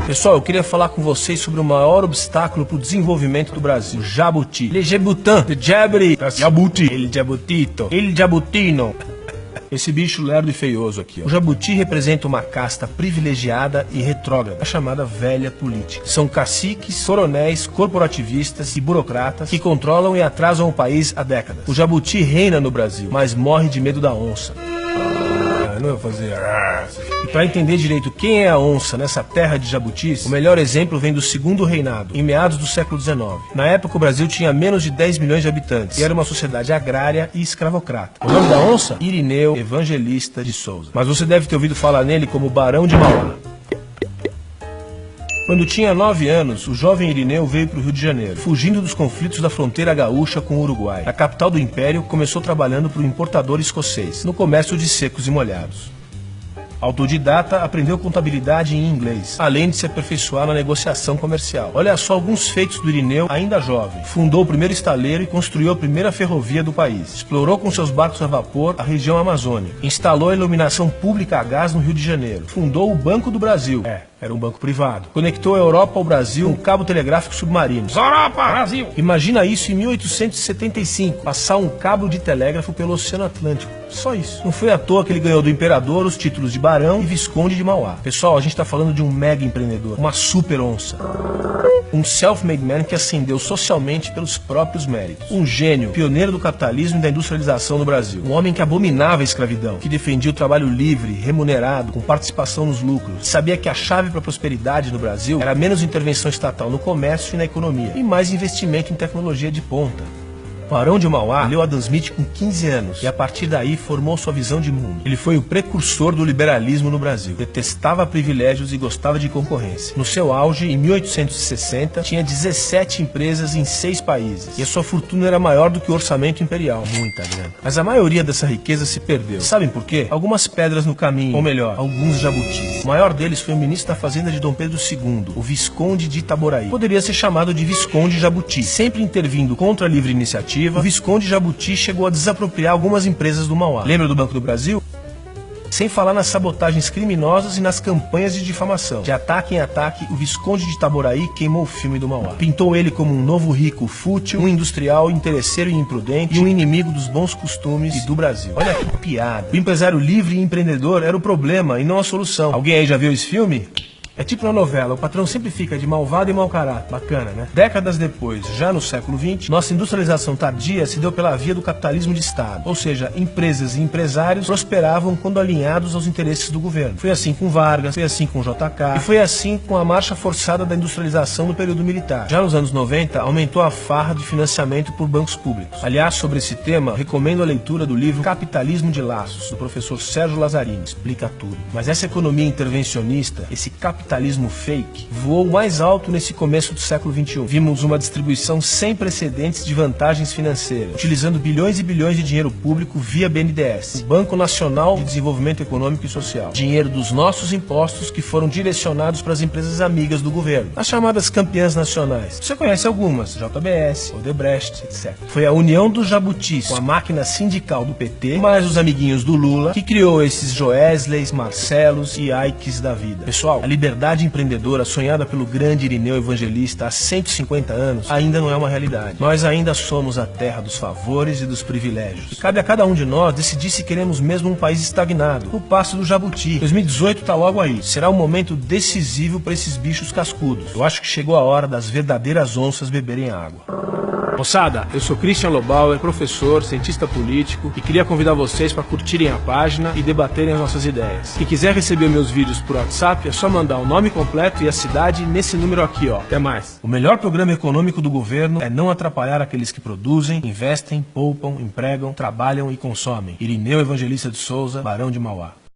Pessoal, eu queria falar com vocês sobre o maior obstáculo para o desenvolvimento do Brasil, o jabuti. Le jabutin, de jabri, jabuti, ele jabutito, ele jabutino. Esse bicho lerdo e feioso aqui, ó. O jabuti representa uma casta privilegiada e retrógrada, a chamada velha política. São caciques, coronéis, corporativistas e burocratas que controlam e atrasam o país há décadas. O jabuti reina no Brasil, mas morre de medo da onça. Não vou fazer. E para entender direito quem é a onça nessa terra de jabutis, o melhor exemplo vem do Segundo Reinado, em meados do século XIX. Na época, o Brasil tinha menos de 10 milhões de habitantes e era uma sociedade agrária e escravocrata. O nome da onça? Irineu Evangelista de Souza. Mas você deve ter ouvido falar nele como Barão de Mauá. Quando tinha 9 anos, o jovem Irineu veio para o Rio de Janeiro, fugindo dos conflitos da fronteira gaúcha com o Uruguai. Na capital do Império, começou trabalhando para o importador escocês, no comércio de secos e molhados. Autodidata, aprendeu contabilidade em inglês, além de se aperfeiçoar na negociação comercial. Olha só alguns feitos do Irineu ainda jovem. Fundou o primeiro estaleiro e construiu a primeira ferrovia do país. Explorou com seus barcos a vapor a região amazônica. Instalou a iluminação pública a gás no Rio de Janeiro. Fundou o Banco do Brasil. Era um banco privado. Conectou a Europa ao Brasil com um cabo telegráfico submarino. Europa! Brasil! Imagina isso em 1875, passar um cabo de telégrafo pelo Oceano Atlântico. Só isso. Não foi à toa que ele ganhou do imperador os títulos de Barão e Visconde de Mauá. Pessoal, a gente está falando de um mega empreendedor, uma super onça. Um self-made man que ascendeu socialmente pelos próprios méritos. Um gênio, pioneiro do capitalismo e da industrialização no Brasil. Um homem que abominava a escravidão, que defendia o trabalho livre, remunerado, com participação nos lucros. Que sabia que a chave para a prosperidade no Brasil era menos intervenção estatal no comércio e na economia, e mais investimento em tecnologia de ponta. Barão de Mauá leu Adam Smith com 15 anos e a partir daí formou sua visão de mundo. Ele foi o precursor do liberalismo no Brasil. Detestava privilégios e gostava de concorrência. No seu auge, em 1860, tinha 17 empresas em 6 países. E a sua fortuna era maior do que o orçamento imperial. Muita grana. Mas a maioria dessa riqueza se perdeu. Sabem por quê? Algumas pedras no caminho, ou melhor, alguns jabutis. O maior deles foi o ministro da Fazenda de Dom Pedro II, o Visconde de Itaboraí. Poderia ser chamado de Visconde Jabuti. Sempre intervindo contra a livre iniciativa, o Visconde Jabuti chegou a desapropriar algumas empresas do Mauá. Lembra do Banco do Brasil? Sem falar nas sabotagens criminosas e nas campanhas de difamação. De ataque em ataque, o Visconde de Itaboraí queimou o filme do Mauá. Pintou ele como um novo rico fútil, um industrial interesseiro e imprudente e um inimigo dos bons costumes e do Brasil. Olha que piada. O empresário livre e empreendedor era o problema e não a solução. Alguém aí já viu esse filme? É tipo na novela, o patrão sempre fica de malvado e mau caráter. Bacana, né? Décadas depois, já no século XX, nossa industrialização tardia se deu pela via do capitalismo de Estado. Ou seja, empresas e empresários prosperavam quando alinhados aos interesses do governo. Foi assim com Vargas, foi assim com JK, e foi assim com a marcha forçada da industrialização no período militar. Já nos anos 90, aumentou a farra de financiamento por bancos públicos. Aliás, sobre esse tema, recomendo a leitura do livro Capitalismo de Laços, do professor Sérgio Lazzarini. Explica tudo. Mas essa economia intervencionista, esse capitalismo fake, voou mais alto nesse começo do século XXI. Vimos uma distribuição sem precedentes de vantagens financeiras, utilizando bilhões e bilhões de dinheiro público via BNDES, Banco Nacional de Desenvolvimento Econômico e Social. Dinheiro dos nossos impostos que foram direcionados para as empresas amigas do governo, as chamadas campeãs nacionais. Você conhece algumas, JBS, Odebrecht, etc. Foi a união dos jabutis com a máquina sindical do PT, mais os amiguinhos do Lula, que criou esses Joesleys, Marcelos e Aikes da vida. Pessoal, a liberdade empreendedora sonhada pelo grande Irineu Evangelista há 150 anos ainda não é uma realidade. Nós ainda somos a terra dos favores e dos privilégios. E cabe a cada um de nós decidir se queremos mesmo um país estagnado, no passo do jabuti. 2018 tá logo aí. Será um momento decisivo para esses bichos cascudos. Eu acho que chegou a hora das verdadeiras onças beberem água. Moçada, eu sou Christian Lobauer, professor, cientista político e queria convidar vocês para curtirem a página e debaterem as nossas ideias. Quem quiser receber meus vídeos por WhatsApp é só mandar o nome completo e a cidade nesse número aqui, ó. Até mais. O melhor programa econômico do governo é não atrapalhar aqueles que produzem, investem, poupam, empregam, trabalham e consomem. Irineu Evangelista de Souza, Barão de Mauá.